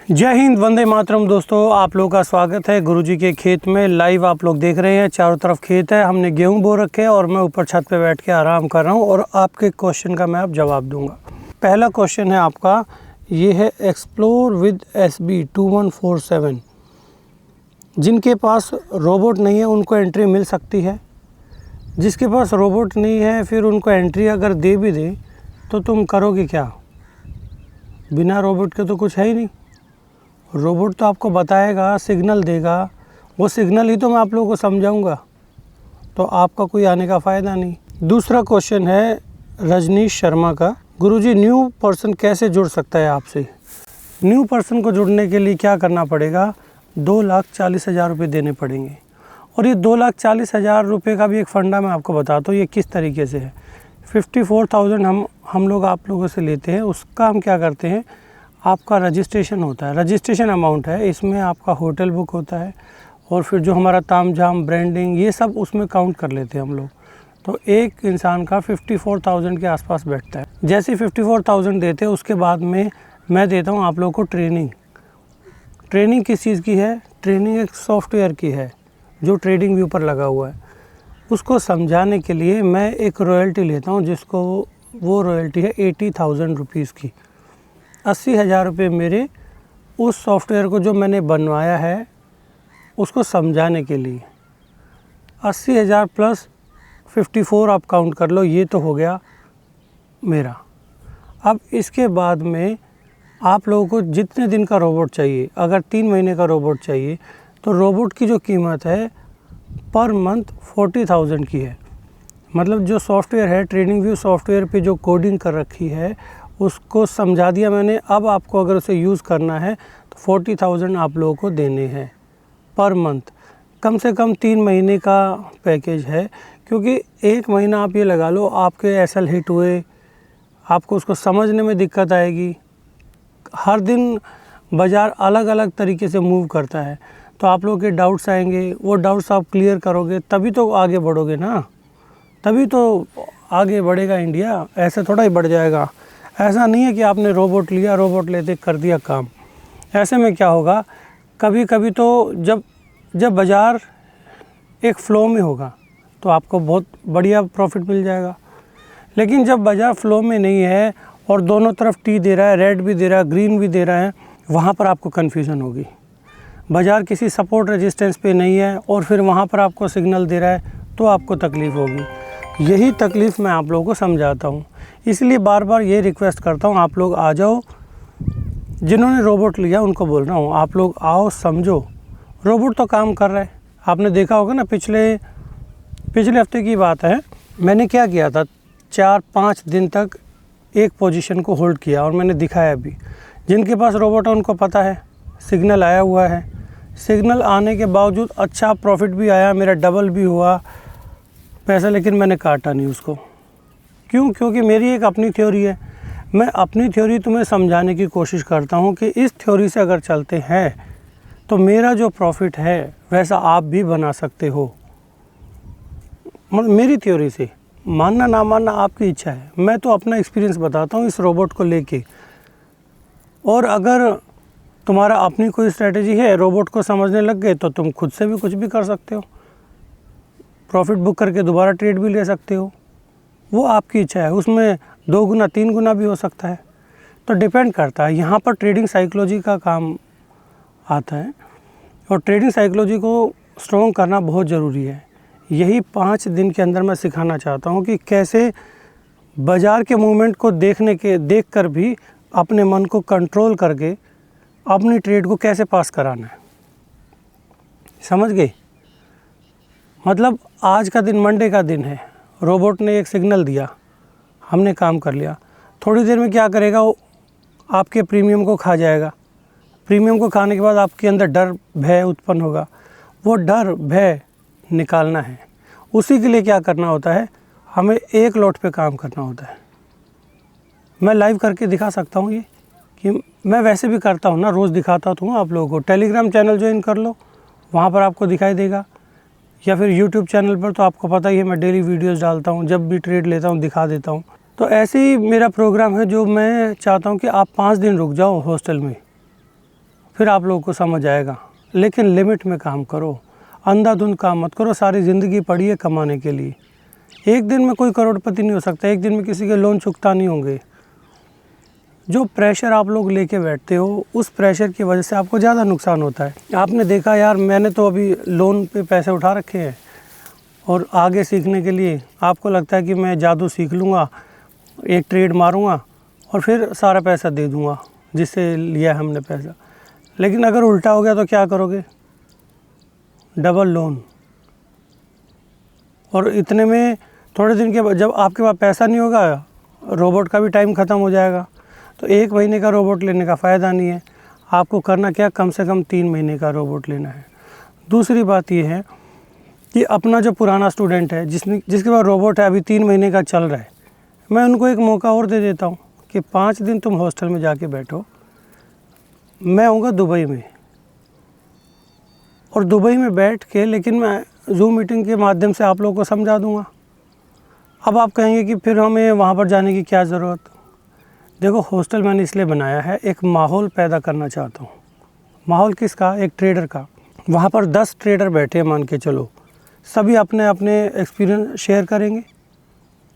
जय हिंद, वंदे मातरम। दोस्तों, आप लोगों का स्वागत है गुरुजी के खेत में। लाइव आप लोग देख रहे हैं, चारों तरफ खेत है। हमने गेहूं बो रखे हैं और मैं ऊपर छत पे बैठ के आराम कर रहा हूं और आपके क्वेश्चन का मैं अब जवाब दूंगा। पहला क्वेश्चन है आपका, ये है एक्सप्लोर विद SB 2147। जिनके पास रोबोट नहीं है उनको एंट्री मिल सकती है। जिसके पास रोबोट नहीं है फिर उनको एंट्री अगर दे भी दे तो तुम करोगे क्या? बिना रोबोट के तो कुछ है ही नहीं। रोबोट तो आपको बताएगा, सिग्नल देगा, वो सिग्नल ही तो मैं आप लोगों को समझाऊंगा, तो आपका कोई आने का फ़ायदा नहीं। दूसरा क्वेश्चन है रजनीश शर्मा का, गुरुजी न्यू पर्सन कैसे जुड़ सकता है आपसे? न्यू पर्सन को जुड़ने के लिए क्या करना पड़ेगा? 2,40,000 रुपये देने पड़ेंगे। और ये 2,40,000 रुपये का भी एक फंडा मैं आपको बताता हूँ ये किस तरीके से है। 54,000 हम लोग आप लोगों से लेते हैं। उसका हम क्या करते हैं, आपका रजिस्ट्रेशन होता है, रजिस्ट्रेशन अमाउंट है। इसमें आपका होटल बुक होता है और फिर जो हमारा ताम झाम ब्रांडिंग ये सब उसमें काउंट कर लेते हैं हम लोग। तो एक इंसान का 54,000 के आसपास बैठता है। जैसे 54,000 देते हैं उसके बाद में मैं देता हूँ आप लोगों को ट्रेनिंग। ट्रेनिंग किस चीज़ की है? ट्रेनिंग एक सॉफ्टवेयर की है जो ट्रेडिंग व्यू पर लगा हुआ है। उसको समझाने के लिए मैं एक रॉयल्टी लेता हूँ, जिसको वो रॉयल्टी है 80,000 रुपीज़ की। 80,000 रुपये मेरे उस सॉफ्टवेयर को जो मैंने बनवाया है उसको समझाने के लिए। 80,000 प्लस 54 आप काउंट कर लो, ये तो हो गया मेरा। अब इसके बाद में आप लोगों को जितने दिन का रोबोट चाहिए, अगर 3 महीने का रोबोट चाहिए तो रोबोट की जो कीमत है पर मंथ 40,000 की है। मतलब जो सॉफ्टवेयर है, ट्रेडिंग व्यू सॉफ्टवेयर पे जो कोडिंग कर रखी है उसको समझा दिया मैंने। अब आपको अगर उसे यूज़ करना है तो 40,000 आप लोगों को देने हैं पर मंथ। कम से कम 3 महीने का पैकेज है, क्योंकि 1 महीना आप ये लगा लो आपके SL हिट हुए, आपको उसको समझने में दिक्कत आएगी। हर दिन बाज़ार अलग अलग तरीके से मूव करता है, तो आप लोगों के डाउट्स आएंगे, वो डाउट्स आप क्लियर करोगे तभी तो आगे बढ़ोगे ना, तभी तो आगे बढ़ेगा इंडिया। ऐसे थोड़ा ही बढ़ जाएगा। ऐसा नहीं है कि आपने रोबोट लिया, रोबोट लेते कर दिया काम। ऐसे में क्या होगा, कभी कभी तो जब बाज़ार एक फ़्लो में होगा तो आपको बहुत बढ़िया प्रॉफिट मिल जाएगा। लेकिन जब बाज़ार फ़्लो में नहीं है और दोनों तरफ टी दे रहा है, रेड भी दे रहा है, ग्रीन भी दे रहा है, वहाँ पर आपको कन्फ्यूज़न होगी। बाज़ार किसी सपोर्ट रेजिस्टेंस पे नहीं है और फिर वहाँ पर आपको सिग्नल दे रहा है तो आपको तकलीफ़ होगी। यही तकलीफ़ मैं आप लोगों को समझाता हूँ। इसलिए बार बार ये रिक्वेस्ट करता हूँ, आप लोग आ जाओ। जिन्होंने रोबोट लिया उनको बोल रहा हूँ, आप लोग आओ, समझो। रोबोट तो काम कर रहा है। आपने देखा होगा ना, पिछले हफ्ते की बात है, मैंने क्या किया था, 4-5 दिन तक एक पोजीशन को होल्ड किया और मैंने दिखाया भी। जिनके पास रोबोट है उनको पता है, सिग्नल आया हुआ है। सिग्नल आने के बावजूद अच्छा प्रॉफिट भी आया, मेरा डबल भी हुआ पैसा, लेकिन मैंने काटा नहीं उसको। क्यों? क्योंकि मेरी एक अपनी थ्योरी है। मैं अपनी थ्योरी तुम्हें समझाने की कोशिश करता हूँ कि इस थ्योरी से अगर चलते हैं तो मेरा जो प्रॉफिट है वैसा आप भी बना सकते हो। मेरी थ्योरी से मानना ना मानना आपकी इच्छा है। मैं तो अपना एक्सपीरियंस बताता हूँ इस रोबोट को लेके। और अगर तुम्हारा अपनी कोई स्ट्रेटेजी है, रोबोट को समझने लग गए, तो तुम खुद से भी कुछ भी कर सकते हो। प्रॉफिट बुक करके दोबारा ट्रेड भी ले सकते हो, वो आपकी इच्छा है। उसमें 2 गुना 3 गुना भी हो सकता है, तो डिपेंड करता है। यहाँ पर ट्रेडिंग साइकोलॉजी का काम आता है और ट्रेडिंग साइकोलॉजी को स्ट्रॉन्ग करना बहुत ज़रूरी है। यही 5 दिन के अंदर मैं सिखाना चाहता हूँ कि कैसे बाज़ार के मूवमेंट को देख कर भी अपने मन को कंट्रोल करके अपनी ट्रेड को कैसे पास कराना है। समझ गए? मतलब आज का दिन मंडे का दिन है, रोबोट ने एक सिग्नल दिया, हमने काम कर लिया। थोड़ी देर में क्या करेगा, वो आपके प्रीमियम को खा जाएगा। प्रीमियम को खाने के बाद आपके अंदर डर भय उत्पन्न होगा। वो डर भय निकालना है। उसी के लिए क्या करना होता है, हमें एक लॉट पे काम करना होता है। मैं लाइव करके दिखा सकता हूँ ये, कि मैं वैसे भी करता हूँ ना, रोज़ दिखाता हूँ आप लोगों को। टेलीग्राम चैनल ज्वाइन कर लो, वहाँ पर आपको दिखाई देगा, या फिर यूट्यूब चैनल पर तो आपको पता ही है मैं डेली वीडियोस डालता हूँ, जब भी ट्रेड लेता हूँ दिखा देता हूँ। तो ऐसे ही मेरा प्रोग्राम है जो मैं चाहता हूँ कि आप 5 दिन रुक जाओ हॉस्टल में। फिर आप लोगों को समझ आएगा। लेकिन लिमिट में काम करो, अंधाधुंध काम मत करो। सारी ज़िंदगी पड़ी है कमाने के लिए। एक दिन में कोई करोड़पति नहीं हो सकता, एक दिन में किसी के लोन चुकता नहीं होंगे। जो प्रेशर आप लोग लेके बैठते हो, उस प्रेशर की वजह से आपको ज़्यादा नुकसान होता है। आपने देखा यार, मैंने तो अभी लोन पे पैसे उठा रखे हैं और आगे सीखने के लिए आपको लगता है कि मैं जादू सीख लूँगा, एक ट्रेड मारूँगा और फिर सारा पैसा दे दूँगा जिससे लिया है हमने पैसा। लेकिन अगर उल्टा हो गया तो क्या करोगे? Double loan. और इतने में थोड़े दिन के बाद जब आपके पास पैसा नहीं होगा, रोबोट का भी टाइम ख़त्म हो जाएगा। तो 1 महीने का रोबोट लेने का फ़ायदा नहीं है। आपको करना क्या, कम से कम 3 महीने का रोबोट लेना है। दूसरी बात ये है कि अपना जो पुराना स्टूडेंट है, जिसके पास रोबोट है, अभी 3 महीने का चल रहा है, मैं उनको एक मौका और दे देता हूँ कि 5 दिन तुम हॉस्टल में जाके बैठो। मैं आऊँगा दुबई में, और दुबई में बैठ के, लेकिन मैं जूम मीटिंग के माध्यम से आप लोगों को समझा दूँगा। अब आप कहेंगे कि फिर हमें वहाँ पर जाने की क्या ज़रूरत। देखो, हॉस्टल मैंने इसलिए बनाया है, एक माहौल पैदा करना चाहता हूँ। माहौल किसका? एक ट्रेडर का। वहाँ पर 10 ट्रेडर बैठे हैं मान के चलो, सभी अपने अपने एक्सपीरियंस शेयर करेंगे।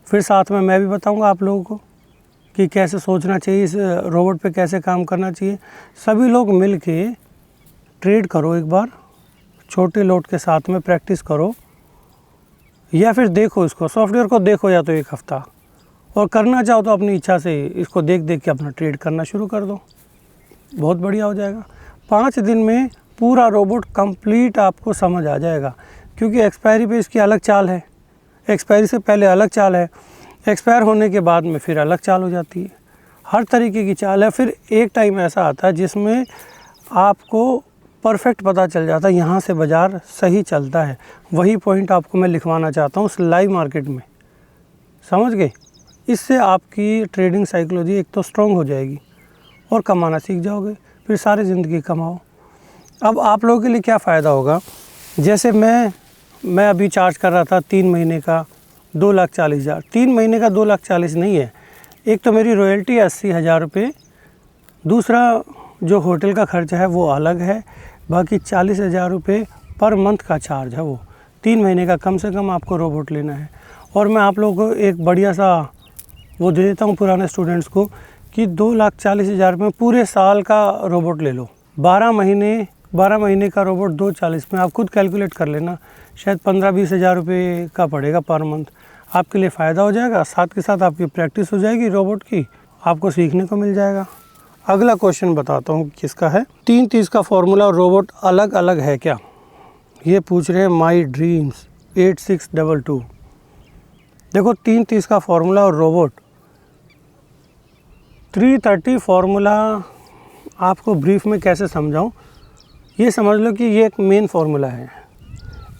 फिर साथ में मैं भी बताऊँगा आप लोगों को कि कैसे सोचना चाहिए, इस रोबोट पे कैसे काम करना चाहिए। सभी लोग मिल के ट्रेड करो, एक बार छोटे लोट के साथ में प्रैक्टिस करो, या फिर देखो इसको, सॉफ्टवेयर को देखो, या तो 1 हफ़्ता, और करना चाहो तो अपनी इच्छा से इसको देख देख के अपना ट्रेड करना शुरू कर दो। बहुत बढ़िया हो जाएगा। 5 दिन में पूरा रोबोट कंप्लीट आपको समझ आ जाएगा, क्योंकि एक्सपायरी पे इसकी अलग चाल है, एक्सपायरी से पहले अलग चाल है, एक्सपायर होने के बाद में फिर अलग चाल हो जाती है। हर तरीके की चाल है। फिर एक टाइम ऐसा आता है जिसमें आपको परफेक्ट पता चल जाता है, यहाँ से बाज़ार सही चलता है। वही पॉइंट आपको मैं लिखवाना चाहता हूँ उस लाइव मार्केट में, समझ गए? इससे आपकी ट्रेडिंग साइकोलॉजी एक तो स्ट्रॉन्ग हो जाएगी और कमाना सीख जाओगे, फिर सारी ज़िंदगी कमाओ। अब आप लोगों के लिए क्या फ़ायदा होगा? जैसे मैं अभी चार्ज कर रहा था 3 महीने का 2,40,000। 3 महीने का 2,40,000 नहीं है। एक तो मेरी रॉयल्टी है 80,000 रुपये, दूसरा जो होटल का खर्चा है वो अलग है, बाकी 40,000 रुपये पर मंथ का चार्ज है वो। 3 महीने का कम से कम आपको रोबोट लेना है। और मैं आप लोगों को एक बढ़िया सा वो दे देता हूँ पुराने स्टूडेंट्स को कि 2,40,000 में पूरे साल का रोबोट ले लो। 12 महीने का रोबोट 2,40 में, आप खुद कैलकुलेट कर लेना, शायद 15-20 हज़ार रुपये का पड़ेगा पर मंथ। आपके लिए फ़ायदा हो जाएगा, साथ के साथ आपकी प्रैक्टिस हो जाएगी रोबोट की, आपको सीखने को मिल जाएगा। अगला क्वेश्चन बताता हूँ किसका है। 3-30 का फॉर्मूला और रोबोट अलग अलग है क्या? ये पूछ रहे हैं माई ड्रीम्स 8622। देखो, 3-30 का फॉर्मूला और रोबोट, 330 फार्मूला आपको ब्रीफ में कैसे समझाऊं? ये समझ लो कि ये एक मेन फार्मूला है,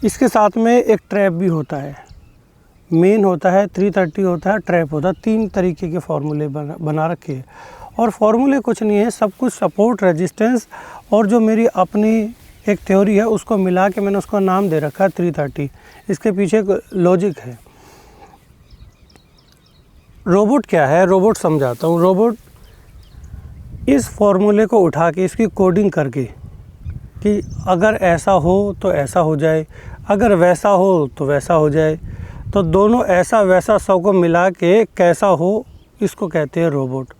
इसके साथ में एक ट्रैप भी होता है। मेन होता है, 330 होता है, ट्रैप होता है। 3 तरीके के फार्मूले बना रखे हैं। और फार्मूले कुछ नहीं है, सब कुछ सपोर्ट, रेजिस्टेंस और जो मेरी अपनी एक थ्योरी है उसको मिला के मैंने उसको नाम दे रखा है 330। इसके पीछे एक लॉजिक है। रोबोट क्या है? रोबोट समझाता हूँ। रोबोट इस फॉर्मूले को उठा के इसकी कोडिंग करके कि अगर ऐसा हो तो ऐसा हो जाए, अगर वैसा हो तो वैसा हो जाए, तो दोनों ऐसा वैसा सबको मिला के कैसा हो, इसको कहते हैं रोबोट।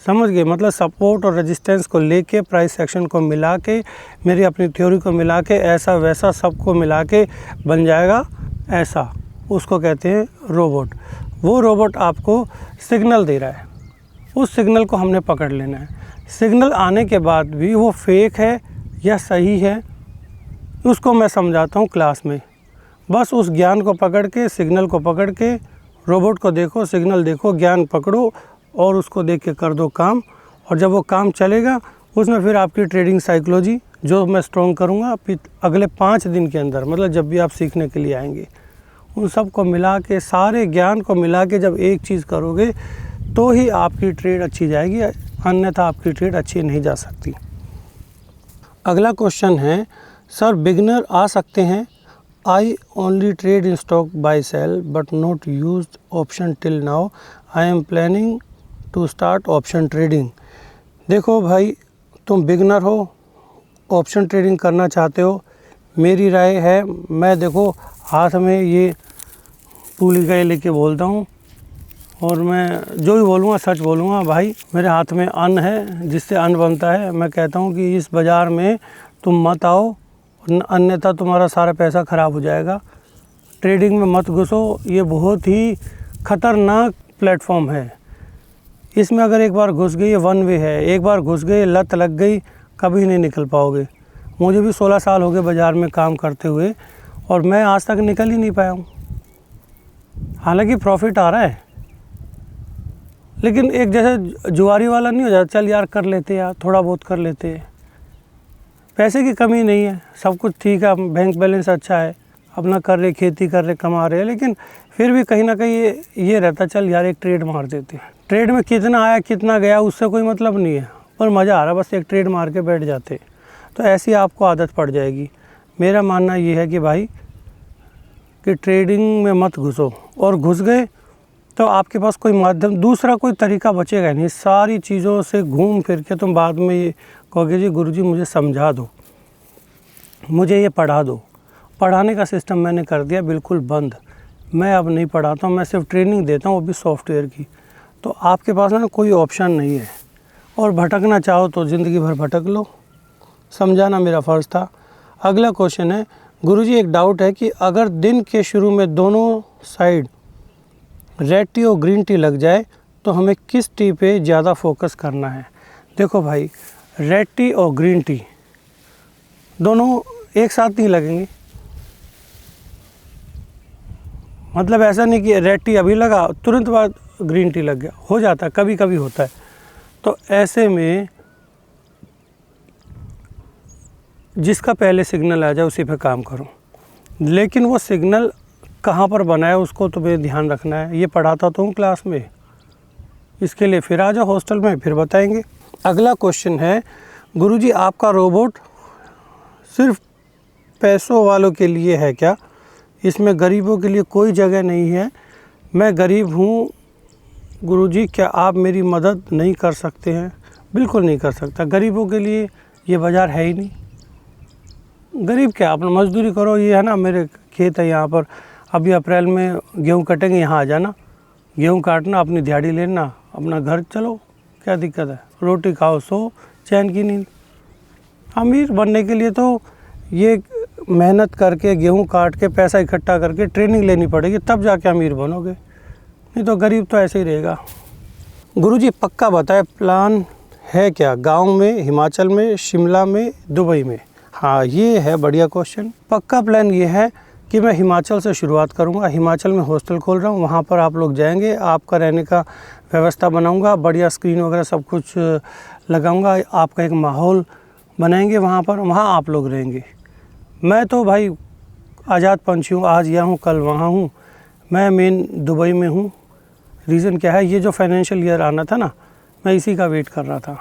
समझ गए? मतलब सपोर्ट और रेजिस्टेंस को लेके, प्राइस सेक्शन को मिला के, मेरी अपनी थ्योरी को मिला के, ऐसा वैसा सबको मिला के बन जाएगा ऐसा, उसको कहते हैं रोबोट। वो रोबोट आपको सिग्नल दे रहा है, उस सिग्नल को हमने पकड़ लेना है। सिग्नल आने के बाद भी वो फेक है या सही है, उसको मैं समझाता हूँ क्लास में। बस उस ज्ञान को पकड़ के, सिग्नल को पकड़ के, रोबोट को देखो, सिग्नल देखो, ज्ञान पकड़ो और उसको देख के कर दो काम। और जब वो काम चलेगा, उसमें फिर आपकी ट्रेडिंग साइकोलॉजी जो मैं स्ट्रॉन्ग करूँगा अगले 5 दिन के अंदर, मतलब जब भी आप सीखने के लिए आएंगे, उन सब को मिला के, सारे ज्ञान को मिला के जब एक चीज़ करोगे तो ही आपकी ट्रेड अच्छी जाएगी, अन्यथा आपकी ट्रेड अच्छी नहीं जा सकती। अगला क्वेश्चन है, सर बिगिनर आ सकते हैं? I only trade in stock buy sell but not used option till now. I am planning to start option trading. देखो भाई, तुम बिगिनर हो, ऑप्शन ट्रेडिंग करना चाहते हो, मेरी राय है, मैं देखो हाथ में ये पूली का ये लेके बोलता हूँ और मैं जो भी बोलूँगा सच बोलूँगा भाई। मेरे हाथ में अन्न है जिससे अन्न बनता है। मैं कहता हूँ कि इस बाज़ार में तुम मत आओ, अन्यथा तुम्हारा सारा पैसा ख़राब हो जाएगा। ट्रेडिंग में मत घुसो, ये बहुत ही ख़तरनाक प्लेटफॉर्म है। इसमें अगर एक बार घुस गई, वन वे है, एक बार घुस गई, लत लग गई, कभी नहीं निकल पाओगे। मुझे भी 16 साल हो गए बाज़ार में काम करते हुए और मैं आज तक निकल ही नहीं पाया हूँ। हालांकि प्रॉफिट आ रहा है, लेकिन एक जैसे जुआरी वाला नहीं हो जाता, चल यार कर लेते यार, थोड़ा बहुत कर लेते हैं। पैसे की कमी नहीं है, सब कुछ ठीक है, बैंक बैलेंस अच्छा है, अपना कर रहे, खेती कर रहे, कमा रहे हैं, लेकिन फिर भी कहीं ना कहीं ये रहता चल यार एक ट्रेड मार देते हैं। ट्रेड में कितना आया कितना गया उससे कोई मतलब नहीं है, पर मज़ा आ रहा, बस एक ट्रेड मार के बैठ जाते। तो ऐसी आपको आदत पड़ जाएगी। मेरा मानना ये है कि भाई कि ट्रेडिंग में मत घुसो, और घुस गए तो आपके पास कोई माध्यम, दूसरा कोई तरीका बचेगा नहीं। सारी चीज़ों से घूम फिर के तुम बाद में ये कहोगे जी गुरुजी मुझे समझा दो, मुझे ये पढ़ा दो। पढ़ाने का सिस्टम मैंने कर दिया बिल्कुल बंद। मैं अब नहीं पढ़ाता हूँ, मैं सिर्फ ट्रेनिंग देता हूँ, वो भी सॉफ्टवेयर की। तो आपके पास ना कोई ऑप्शन नहीं है, और भटकना चाहो तो ज़िंदगी भर भटक लो। समझाना मेरा फ़र्ज़ था। अगला क्वेश्चन है, गुरुजी एक डाउट है कि अगर दिन के शुरू में दोनों साइड रेड टी और ग्रीन टी लग जाए तो हमें किस टी पे ज़्यादा फोकस करना है। देखो भाई, रेड टी और ग्रीन टी दोनों एक साथ नहीं लगेंगे। मतलब ऐसा नहीं कि रेड टी अभी लगा तुरंत बाद ग्रीन टी लग गया, हो जाता है, कभी कभी होता है। तो ऐसे में जिसका पहले सिग्नल आ जाए उसी पे काम करो, लेकिन वो सिग्नल कहाँ पर बना है उसको तुम्हें ध्यान रखना है। ये पढ़ाता तो हूँ क्लास में, इसके लिए फिर आ जाओ हॉस्टल में, फिर बताएंगे। अगला क्वेश्चन है, गुरुजी आपका रोबोट सिर्फ पैसों वालों के लिए है क्या? इसमें गरीबों के लिए कोई जगह नहीं है। मैं गरीब हूँ गुरुजी, क्या आप मेरी मदद नहीं कर सकते हैं? बिल्कुल नहीं कर सकता। गरीबों के लिए ये बाज़ार है ही नहीं। गरीब क्या, अपना मजदूरी करो। ये है ना, मेरे खेत है यहाँ पर, अभी अप्रैल में गेहूँ कटेंगे, यहाँ आ जाना, गेहूँ काटना, अपनी दिहाड़ी लेना, अपना घर चलो, क्या दिक्कत है? रोटी खाओ, सो, चैन की नींद। अमीर बनने के लिए तो ये मेहनत करके, गेहूँ काट के, पैसा इकट्ठा करके ट्रेनिंग लेनी पड़ेगी, तब जाके अमीर बनोगे, नहीं तो गरीब तो ऐसे ही रहेगा। गुरुजी पक्का बताए, प्लान है क्या? गांव में, हिमाचल में, शिमला में, दुबई में? हाँ, ये है बढ़िया क्वेश्चन। पक्का प्लान ये है कि मैं हिमाचल से शुरुआत करूँगा। हिमाचल में हॉस्टल खोल रहा हूँ, वहाँ पर आप लोग जाएंगे, आपका रहने का व्यवस्था बनाऊँगा, बढ़िया स्क्रीन वगैरह सब कुछ लगाऊँगा, आपका एक माहौल बनाएंगे वहाँ पर, वहाँ आप लोग रहेंगे। मैं तो भाई आज़ाद पंछी हूँ, आज यहाँ हूँ कल वहाँ हूँ। मैं मेन दुबई में हूँ। रीज़न क्या है, ये जो फाइनेंशियल ईयर आना था ना, मैं इसी का वेट कर रहा था,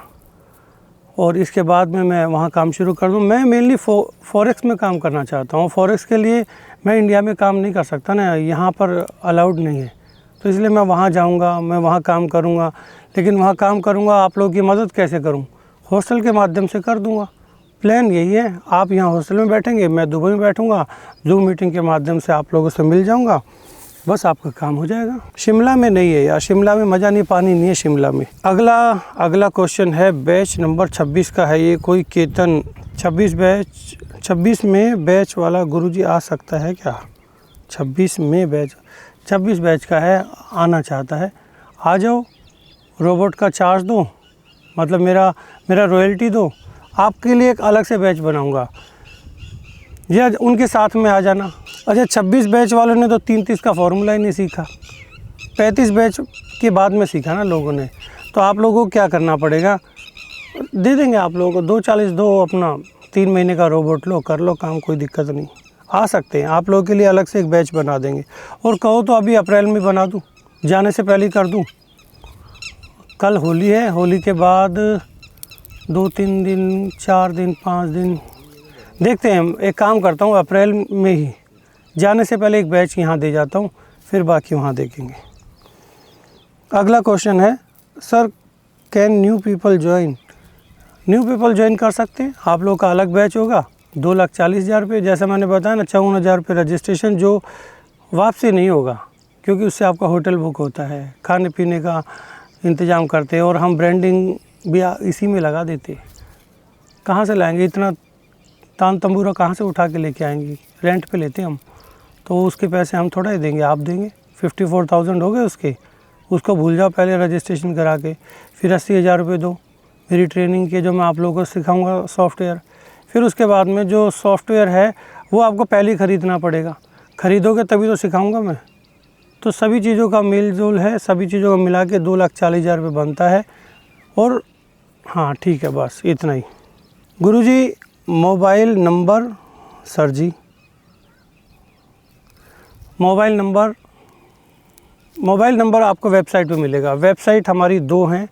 और इसके बाद में मैं वहाँ काम शुरू कर दूँ। मैं मेनली फॉरेक्स में काम करना चाहता हूँ। फॉरेक्स के लिए मैं इंडिया में काम नहीं कर सकता ना, यहाँ पर अलाउड नहीं है, तो इसलिए मैं वहाँ जाऊँगा, मैं वहाँ काम करूँगा। लेकिन वहाँ काम करूँगा, आप लोगों की मदद कैसे करूँ? हॉस्टल के माध्यम से कर दूँगा। प्लान यही है, आप यहाँ हॉस्टल में बैठेंगे, मैं दुबई में बैठूँगा, जूम मीटिंग के माध्यम से आप लोगों से मिल जाऊँगा, बस आपका काम हो जाएगा। शिमला में नहीं है यार, शिमला में मज़ा नहीं, पानी नहीं है शिमला में। अगला क्वेश्चन है, बैच नंबर 26 का है ये, कोई केतन 26 में बैच वाला गुरुजी आ सकता है क्या? 26 बैच का है, आना चाहता है, आ जाओ। रोबोट का चार्ज दो, मतलब मेरा रॉयल्टी दो, आपके लिए एक अलग से बैच बनाऊंगा, या उनके साथ में आ जाना। अच्छा, 26 बैच वालों ने तो 33 का फॉर्मूला ही नहीं सीखा, 35 बैच के बाद में सीखा ना लोगों ने। तो आप लोगों को क्या करना पड़ेगा, दे देंगे आप लोगों को 240 दो, अपना 3 महीने का रोबोट लो, कर लो काम, कोई दिक्कत नहीं। आ सकते हैं, आप लोगों के लिए अलग से एक बैच बना देंगे। और कहो तो अभी अप्रैल में बना दूँ, जाने से पहले ही कर दूँ। कल होली है, होली के बाद 2-3 दिन, 4 दिन, 5 दिन देखते हैं। एक काम करता हूँ, अप्रैल में ही जाने से पहले एक बैच यहाँ दे जाता हूँ, फिर बाकी वहाँ देखेंगे। अगला क्वेश्चन है, sir can new people join? New people join कर सकते हैं। आप लोग का अलग बैच होगा 2,40,000 रुपये, जैसे मैंने बताया ना 54,000 रुपये रजिस्ट्रेशन, जो वापसी नहीं होगा क्योंकि उससे आपका होटल बुक होता है, खाने पीने का इंतज़ाम करते हैं और हम ब्रांडिंग भी इसी में लगा देते हैं। कहाँ से लाएंगे इतना तान तंबूरा, कहाँ से उठा के लेके आएंगे? रेंट पे लेते हैं हम, तो उसके पैसे हम थोड़ा ही देंगे, आप देंगे। 54,000 हो गए उसके, उसको भूल जाओ, पहले रजिस्ट्रेशन करा के फिर 80,000 रुपये दो मेरी ट्रेनिंग के, जो मैं आप लोगों को सिखाऊंगा सॉफ्टवेयर। फिर उसके बाद में जो सॉफ्टवेयर है वो आपको पहले ही ख़रीदना पड़ेगा, ख़रीदोगे तभी तो सिखाऊंगा मैं। तो सभी चीज़ों का मेल जोल है, सभी चीज़ों को मिला के 2,40,000 रुपये बनता है। और हाँ ठीक है, बस इतना ही। गुरुजी मोबाइल नंबर, सर जी मोबाइल नंबर आपको वेबसाइट पे मिलेगा। वेबसाइट हमारी 2 हैं,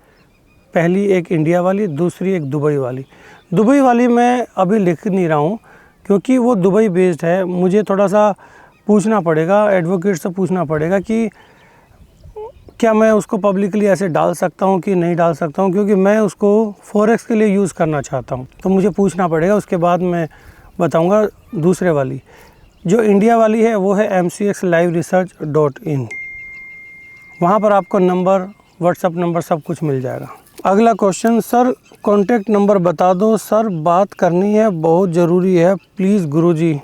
पहली एक इंडिया वाली, दूसरी एक दुबई वाली। दुबई वाली मैं अभी लिख नहीं रहा हूँ क्योंकि वो दुबई बेस्ड है। मुझे थोड़ा सा पूछना पड़ेगा, एडवोकेट से पूछना पड़ेगा कि क्या मैं उसको पब्लिकली ऐसे डाल सकता हूँ कि नहीं डाल सकता हूँ, क्योंकि मैं उसको फॉरेक्स के लिए यूज़ करना चाहता हूँ। तो मुझे पूछना पड़ेगा, उसके बाद मैं बताऊँगा। दूसरे वाली जो इंडिया वाली है वो है mcxliveresearch.in, वहाँ पर आपको नंबर, व्हाट्सअप नंबर सब कुछ मिल जाएगा। अगला क्वेश्चन, सर कॉन्टैक्ट नंबर बता दो सर, बात करनी है, बहुत ज़रूरी है प्लीज़ गुरुजी।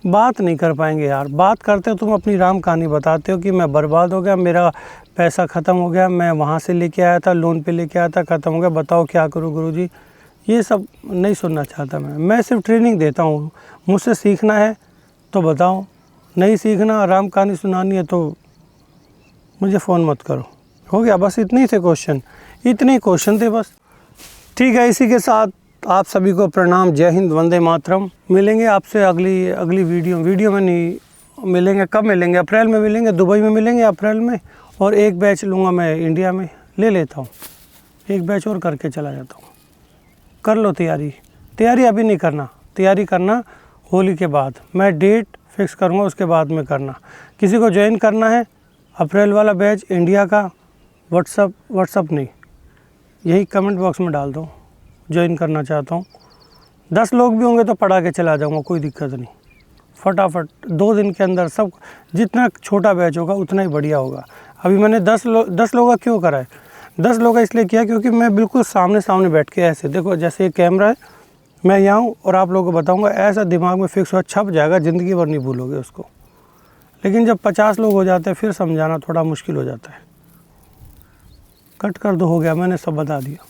बात नहीं कर पाएंगे यार, बात करते हो तुम अपनी राम कहानी बताते हो कि मैं बर्बाद हो गया, मेरा पैसा ख़त्म हो गया, मैं वहाँ से लेके आया था, लोन पे लेके आया था, ख़त्म हो गया, बताओ क्या करूँ गुरुजी। ये सब नहीं सुनना चाहता मैं सिर्फ ट्रेनिंग देता हूँ। मुझसे सीखना है तो बताओ, नहीं सीखना, राम कहानी सुनानी है तो मुझे फ़ोन मत करो। हो गया, बस इतने ही थे क्वेश्चन, इतने ही क्वेश्चन थे बस। ठीक है, इसी के साथ आप सभी को प्रणाम, जय हिंद, वंदे मातरम। मिलेंगे आपसे अगली वीडियो में नहीं मिलेंगे। कब मिलेंगे? अप्रैल में मिलेंगे, दुबई में मिलेंगे अप्रैल में। और एक बैच लूँगा मैं इंडिया में, ले लेता हूँ एक बैच और करके चला जाता हूँ। कर लो तैयारी अभी नहीं करना, तैयारी करना होली के बाद। मैं डेट फिक्स करूँगा, उसके बाद में करना। किसी को ज्वाइन करना है अप्रैल वाला बैच इंडिया का, व्हाट्सअप नहीं, यही कमेंट बॉक्स में डाल दो, ज्वाइन करना चाहता हूँ। 10 लोग भी होंगे तो पढ़ा के चला जाऊँगा, कोई दिक्कत नहीं। फटाफट 2 दिन के अंदर सब, जितना छोटा बैच होगा उतना ही बढ़िया होगा। अभी मैंने 10 लोग का क्यों करा है? 10 लोग का इसलिए किया क्योंकि मैं बिल्कुल सामने बैठ के ऐसे देखो, जैसे ये कैमरा है, मैं यहाँ हूँ और आप लोगों को बताऊँगा, ऐसा दिमाग में फिक्स हुआ, छप जाएगा, ज़िंदगी भर नहीं भूलोगे उसको। लेकिन जब 50 लोग हो जाते हैं फिर समझाना थोड़ा मुश्किल हो जाता है। कट कर दो, हो गया, मैंने सब बता दिया।